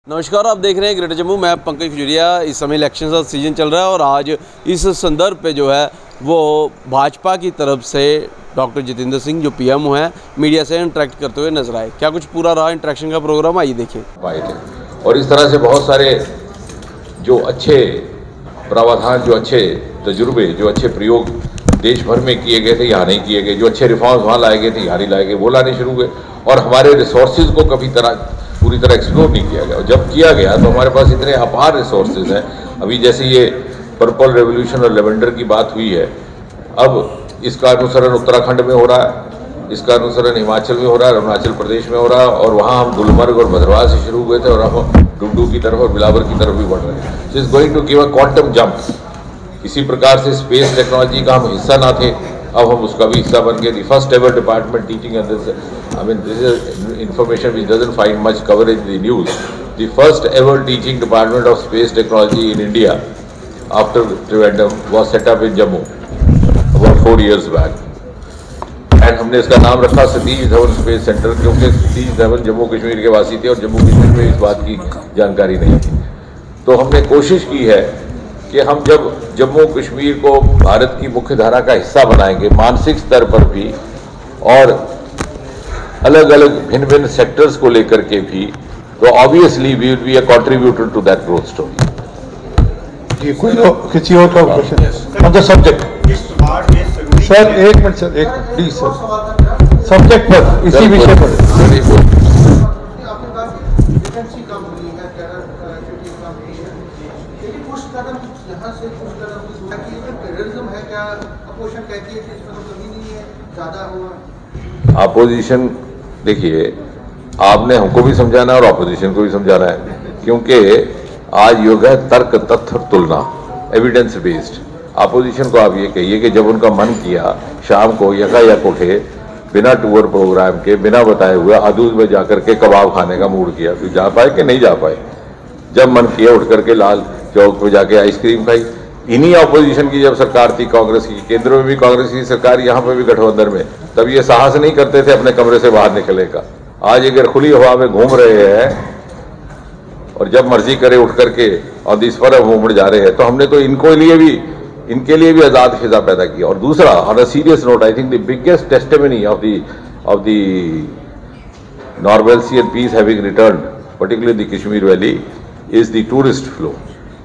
नमस्कार, आप देख रहे हैं ग्रेटर जम्मू। मैं पंकज खजुरिया। इस समय इलेक्शन का सीजन चल रहा है और आज इस संदर्भ पे जो है वो भाजपा की तरफ से डॉक्टर जितेंद्र सिंह जो पीएम हैं मीडिया से इंटरेक्ट करते हुए नजर आए। क्या कुछ पूरा रहा इंटरेक्शन का प्रोग्राम, आइए देखिए। पाए थे और इस तरह से बहुत सारे जो अच्छे प्रावधान, जो अच्छे तजुर्बे, जो अच्छे प्रयोग देश भर में किए गए थे, यहाँ नहीं किए गए। जो अच्छे रिफॉर्म्स वहाँ लाए गए थे, यहाँ नहीं लाए गए, वो लाने शुरू हुए। और हमारे रिसोर्सेज को कभी पूरी तरह एक्सप्लोर नहीं किया गया। और जब किया गया तो हमारे पास इतने अपार रिसोर्सेज हैं। अभी जैसे ये पर्पल रेवोल्यूशन और लेवेंडर की बात हुई है, अब इसका अनुसरण उत्तराखंड में हो रहा है, इसका अनुसरण हिमाचल में हो रहा है, अरुणाचल प्रदेश में हो रहा है, और वहाँ हम गुलमर्ग और भद्रवाह से शुरू हुए थे और हम डुगडू की तरफ और बिलावर की तरफ भी बढ़ रहे हैं। So is going to give a quantum jump. किसी प्रकार से स्पेस टेक्नोलॉजी का हम हिस्सा ना थे, अब हम उसका भी हिस्सा बन गए। The first ever department teaching and this, I mean, this is information which doesn't find much coverage in the news. The first ever teaching department of space technology in India after Trivandrum was set up in Jammu about 4 years back. And हमने इसका नाम रखा Satish Dhawan space centre, क्योंकि सतीश धवन जम्मू कश्मीर के वासी थे और जम्मू कश्मीर में इस बात की जानकारी नहीं थी। तो हमने कोशिश की है कि हम जब जम्मू कश्मीर को भारत की मुख्य धारा का हिस्सा बनाएंगे, मानसिक स्तर पर भी और अलग अलग भिन्न भिन्न सेक्टर्स को लेकर के भी, तो obviously we will be a contributor to that growth story. किसी और का question on the subject? Sir एक मिनट सर, एक मिनट प्लीज सर, सब्जेक्ट पर, इसी विषय पर। अपोजिशन, देखिए आपने हमको भी समझाना है और अपोजिशन को भी समझाना है, क्योंकि आज युग है तर्क तथ्य तुलना, एविडेंस बेस्ड। अपोजिशन को आप ये कहिए कि जब उनका मन किया शाम को यकायक उठे, बिना टूर प्रोग्राम के, बिना बताए हुए आदूज में जाकर के कबाब खाने का मूड किया, फिर जा पाए कि नहीं जा पाए? जब मन किया उठ करके लाल चौक पे जाके आइसक्रीम खाई। इन्हीं अपोजिशन की जब सरकार थी कांग्रेस की, केंद्र में भी कांग्रेस की सरकार, यहाँ पे भी गठबंधन में, तब ये साहस नहीं करते थे अपने कमरे से बाहर निकलने का। आज अगर खुली हवा में घूम रहे हैं और जब मर्जी करे उठ करके और इस पर घूम जा रहे हैं, तो हमने तो इनके लिए भी आजाद फिजा पैदा किया। और दूसरा, on a serious note, I think the biggest testimony of the normalcy and peace having returned, particularly the Kashmir valley, is the tourist flow.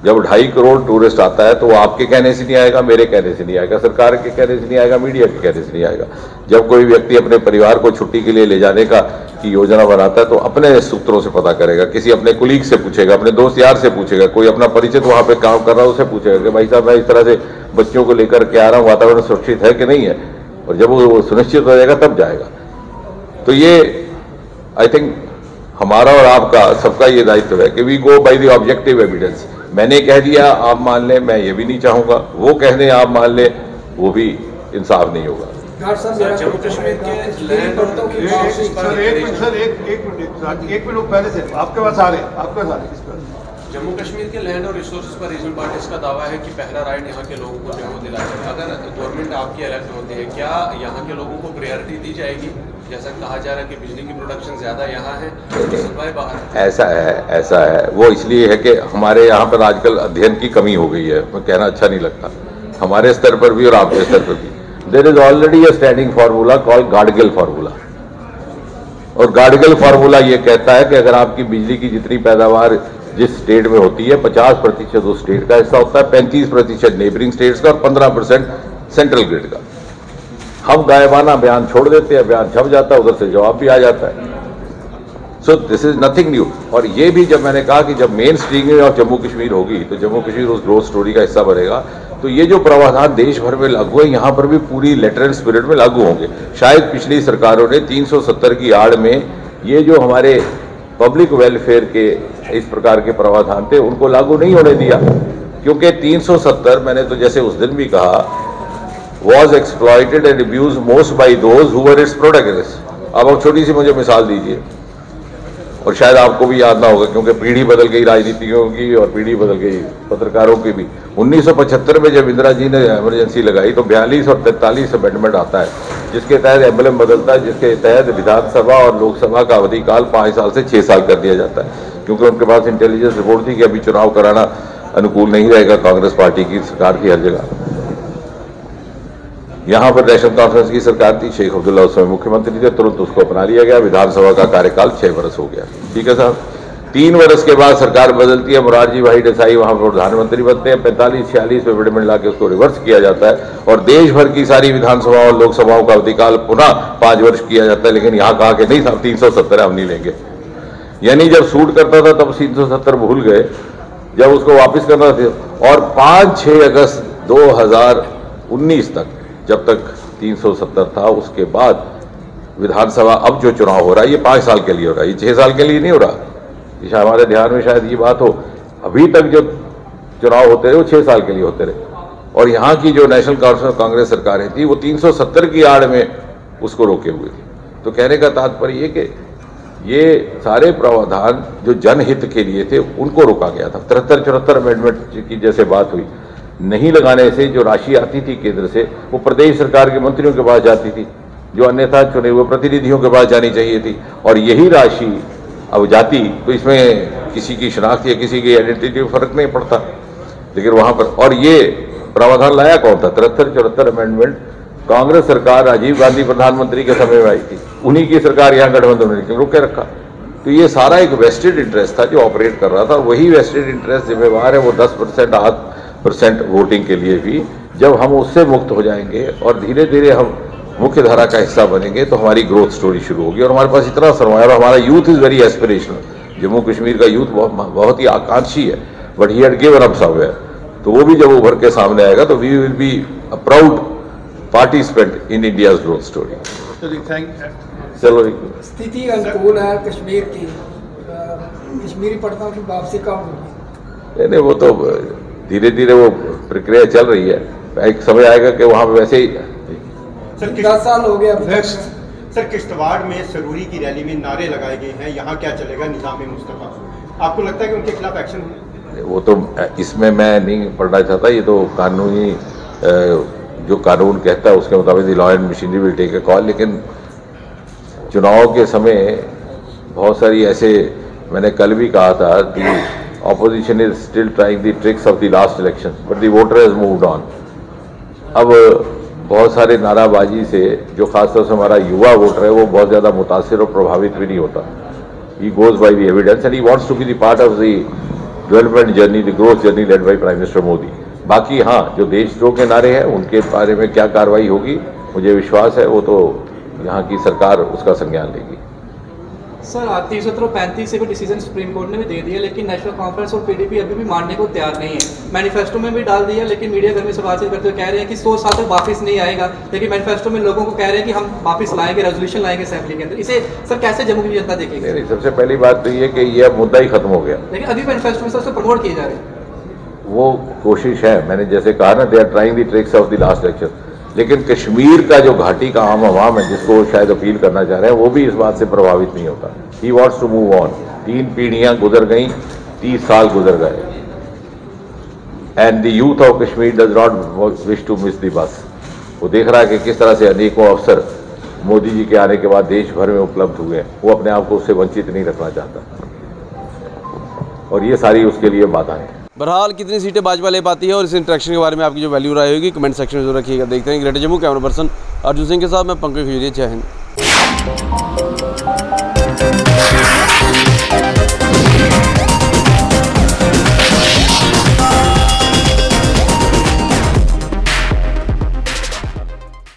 जब 2.5 करोड़ टूरिस्ट आता है तो वो आपके कहने से नहीं आएगा, मेरे कहने से नहीं आएगा, सरकार के कहने से नहीं आएगा, मीडिया के कहने से नहीं आएगा। जब कोई व्यक्ति अपने परिवार को छुट्टी के लिए ले जाने की योजना बनाता है तो अपने सूत्रों से पता करेगा, किसी अपने कुलीग से पूछेगा, अपने दोस्त यार से पूछेगा, कोई अपना परिचित वहाँ पे काम कर रहा है उससे पूछेगा कि भाई साहब मैं इस तरह से बच्चों को लेकर के आ रहा हूँ, वातावरण सुरक्षित है कि नहीं है। और जब वो सुनिश्चित हो जाएगा तब जाएगा। तो ये आई थिंक हमारा और आपका सबका ये दायित्व है कि we go by the objective evidence. मैंने कह दिया आप मान लें, मैं ये भी नहीं चाहूंगा, वो कह दें आप मान लें, वो भी इंसाफ नहीं होगा। जम्मू कश्मीर के लैंड और एक मिनट पहले से आपके पास आ रहे हैं, आपके पास आ रहे हैं। जम्मू कश्मीर के लैंड और रिसोर्सेज पर रीजनल पार्टीज का दावा है कि पहला राइट यहाँ के लोगों को जो है दिलाया जाएगा। अगर गवर्नमेंट आपकी इलेक्ट होती है, क्या यहाँ के लोगों को प्रायोरिटी दी जाएगी? जैसा कहा जा रहा है कि बिजली की प्रोडक्शन ज्यादा यहाँ है, सप्लाई बाहर। ऐसा है। वो इसलिए है कि हमारे यहाँ पर आजकल अध्ययन की कमी हो गई है, मैं कहना अच्छा नहीं लगता, हमारे स्तर पर भी और आपके स्तर पर भी। There is already a standing formula called Gadgil formula, और गाडगिल फार्मूला ये कहता है कि अगर आपकी बिजली की जितनी पैदावार जिस स्टेट में होती है, 50% उस स्टेट का हिस्सा होता है, 35% नेबरिंग स्टेट्स का और 15% सेंट्रल ग्रिड का। हम गायबाना बयान छोड़ देते हैं, बयान छप जाता है, उधर से जवाब भी आ जाता है। So this is nothing new. और ये भी जब मैंने कहा कि जब main streaming of Jammu Kashmir होगी तो जम्मू कश्मीर उस ग्रोथ स्टोरी का हिस्सा बनेगा। तो ये जो प्रावधान देश भर में लागू है, यहाँ पर भी पूरी लेटर एंड स्पिरिट में लागू होंगे। शायद पिछली सरकारों ने 370 की आड़ में ये जो हमारे पब्लिक वेलफेयर के इस प्रकार के प्रावधान थे उनको लागू नहीं होने दिया, क्योंकि 370 मैंने तो जैसे उस दिन भी कहा, was exploited and abused most by those who were its protagonists। अब छोटी सी मुझे मिसाल दीजिए, और शायद आपको भी याद ना होगा क्योंकि पीढ़ी बदल गई राजनीतिज्ञों की और पीढ़ी बदल गई पत्रकारों की भी। 1975 में जब इंदिरा जी ने इमरजेंसी लगाई तो 42 और 43 अमेंडमेंट आता है, जिसके तहत एम्बलम बदलता है, जिसके तहत विधानसभा और लोकसभा का अवधि काल 5 साल से 6 साल कर दिया जाता है। क्योंकि उनके पास इंटेलिजेंस रिपोर्ट थी कि अभी चुनाव कराना अनुकूल नहीं रहेगा कांग्रेस पार्टी की सरकार की हर जगह। यहां पर नेशनल कॉन्फ्रेंस की सरकार थी, शेख अब्दुल्ला उस समय मुख्यमंत्री थे, तुरंत उसको अपना लिया गया। विधानसभा का कार्यकाल 6 वर्ष हो गया, ठीक है साहब। 3 वर्ष के बाद सरकार बदलती है, मोरारजी भाई देसाई वहां पर प्रधानमंत्री बनते हैं। 45-46 में अमेंडमेंट लाके उसको रिवर्स किया जाता है और देश भर की सारी विधानसभाओं और लोकसभाओं का अवधिकाल पुनः 5 वर्ष किया जाता है। लेकिन यहाँ कहा कि नहीं साहब 370 हम नहीं लेंगे। यानी जब सूट करता था तब 370 भूल गए, जब उसको वापस करना था। और 5-6 अगस्त 2019 तक, जब तक 370 था, उसके बाद विधानसभा अब जो चुनाव हो रहा है ये 5 साल के लिए हो रहा है, ये 6 साल के लिए नहीं हो रहा। ये हमारे ध्यान में शायद ये बात हो, अभी तक जो चुनाव होते रहे वो 6 साल के लिए होते रहे। और यहाँ की जो नेशनल कांग्रेस सरकारें थी वो 370 की आड़ में उसको रोके हुए थी। तो कहने का तात्पर्य ये कि ये सारे प्रावधान जो जनहित के लिए थे उनको रोका गया था। 73-74 अमेंडमेंट की जैसे बात हुई, नहीं लगाने से जो राशि आती थी केंद्र से वो प्रदेश सरकार के मंत्रियों के पास जाती थी, जो अन्यथा चुने हुए प्रतिनिधियों के पास जानी चाहिए थी। और यही राशि अब जाती तो इसमें किसी की शनाख्त या किसी की आइडेंटिटी में फर्क नहीं पड़ता। लेकिन वहां पर, और ये प्रावधान लाया कौन था? 73-74 अमेंडमेंट कांग्रेस सरकार राजीव गांधी प्रधानमंत्री के समय में आई थी, उन्हीं की सरकार यहाँ गठबंधन ने रोके रखा। तो ये सारा एक वेस्टेड इंटरेस्ट था जो ऑपरेट कर रहा था। वही वेस्टेड इंटरेस्ट जिम्मेवार है वो 10% 8% वोटिंग के लिए भी। जब हम उससे मुक्त हो जाएंगे और धीरे धीरे हम मुख्य धारा का हिस्सा बनेंगे तो हमारी ग्रोथ स्टोरी शुरू होगी। और हमारे पास इतना सरमाया, और हमारा youth is very aspirational. Jammu Kashmir का यूथ बहुत ही आकांक्षी है, but he had given up somewhere. तो वो भी जब उभर के सामने आएगा तो we will be a proud participant in India's growth story. चलो, स्थिति अनुकूल है कश्मीर की, कश्मीरी पंडितों की वापसी कब होगी? नहीं, वो तो धीरे धीरे वो प्रक्रिया चल रही है। एक समय आएगा कि वहाँ पे वैसे ही 10 साल हो गया। सर, किश्तवाड़ में सरूरी की रैली में नारे लगाए गए हैं, यहाँ क्या चलेगा निज़ाम मुस्तफा? आपको लगता है कि उनके खिलाफ एक्शन होगा? वो तो इसमें मैं नहीं पढ़ना चाहता। ये तो कानूनी जो कानून कहता है उसके मुताबिक law and machinery will take a call. लेकिन चुनाव के समय बहुत सारी ऐसे, मैंने कल भी कहा था, दी opposition is still trying the tricks of the last election but the voter has moved on. अब बहुत सारे नाराबाजी से जो खासतौर से हमारा युवा वोटर है वो बहुत ज़्यादा मुतासिर और प्रभावित भी नहीं होता। He goes by the evidence and he wants to be the part of the development journey, the growth journey led by prime minister Modi. बाकी हाँ, जो देशद्रोह के नारे हैं उनके बारे में क्या कार्रवाई होगी मुझे विश्वास है वो तो यहाँ की सरकार उसका संज्ञान लेगी। सर, 335 से कोई डिसीजन सुप्रीम कोर्ट ने भी दे दिया, लेकिन नेशनल कॉन्फ्रेंस और पीडीपी अभी भी मानने को तैयार नहीं है। मैनिफेस्टो में भी डाल दिया, लेकिन मीडिया घर में से बातचीत करते हुए कह रहे हैं कि 100 साल तक वापस नहीं आएगा। लेकिन मैनिफेस्टो में लोगों को कह रहे हैं कि हम वापस लाएंगे, रेजोल्यूशन लाएंगे असेंबली के अंदर। इसे सर कैसे जम्मू की जनता देखेगी? नहीं, सबसे पहली बात तो ये कि ये अब मुद्दा ही खत्म हो गया। लेकिन अभी मैनिफेस्टो में सर प्रमोट किए जा रहे हैं। वो कोशिश है, मैंने जैसे कहा ना, they are trying the tricks of the last election. लेकिन कश्मीर का जो घाटी का आम आवाम है जिसको वो शायद अपील करना चाह रहे हैं वो भी इस बात से प्रभावित नहीं होता। He wants to move on. 3 पीढ़ियां गुजर गई, 30 साल गुजर गए, and the youth of Kashmir does not wish to miss the bus. वो देख रहा है कि किस तरह से अनेकों अवसर मोदी जी के आने के बाद देश भर में उपलब्ध हुए हैं। वो अपने आप को उससे वंचित नहीं रखना चाहता और ये सारी उसके लिए बाधाएं हैं। बहरहाल कितनी सीटें भाजपा ले पाती है और इस इंटरेक्शन के बारे में आपकी जो वैल्यू राय होगी कमेंट सेक्शन में जरूर रखिएगा। देखते हैं greater Jammu camera person Arjun Singh के साथ मैं पंकज खजूरिया। जय हिंद।